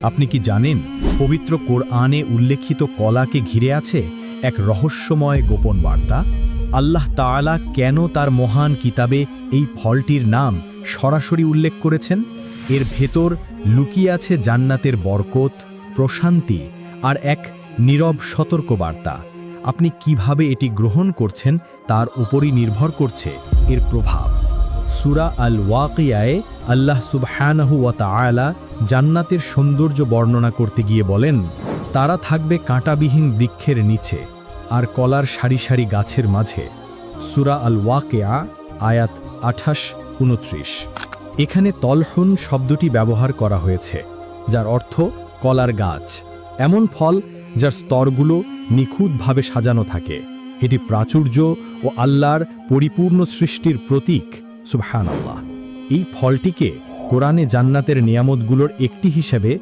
আপনি কি জানেন পবিত্র কোরআনে উল্লেখিত কলাকে ঘিরে আছে এক রহস্যময় গোপন বার্তা? আল্লাহ তাআলা কেন তার মহান কিতাবে এই ফলটির নাম সরাসরি উল্লেখ করেছেন? এর ভেতর লুকিয়ে আছে জান্নাতের বরকত, প্রশান্তি আর এক নীরব সতর্কবার্তা। আপনি কিভাবে এটি গ্রহণ করছেন তার উপরই নির্ভর করছে এর প্রভাব। সূরা আল ওয়াকিয়ায়ে আল্লাহ সুবহানাহু ওয়া তাআলা জান্নাতের সৌন্দর্য বর্ণনা করতে গিয়ে বলেন, তারা থাকবে কাঁটাবিহীন বৃক্ষের নিচে আর কলার সারি সারি গাছের মাঝে। সূরা আল ওয়াকিয়া আয়াত 28-29। এখানে তলহুন শব্দটি ব্যবহার করা হয়েছে, যার অর্থ কলার গাছ, এমন ফল যার স্তরগুলো নিখুঁতভাবে সাজানো থাকে। এটি প্রাচুর্য ও আল্লাহর পরিপূর্ণ সৃষ্টির প্রতীক। সুবহানাল্লাহ। এই ফলটিকে কোরআনে জান্নাতের নিয়ামতগুলোর একটি হিসেবে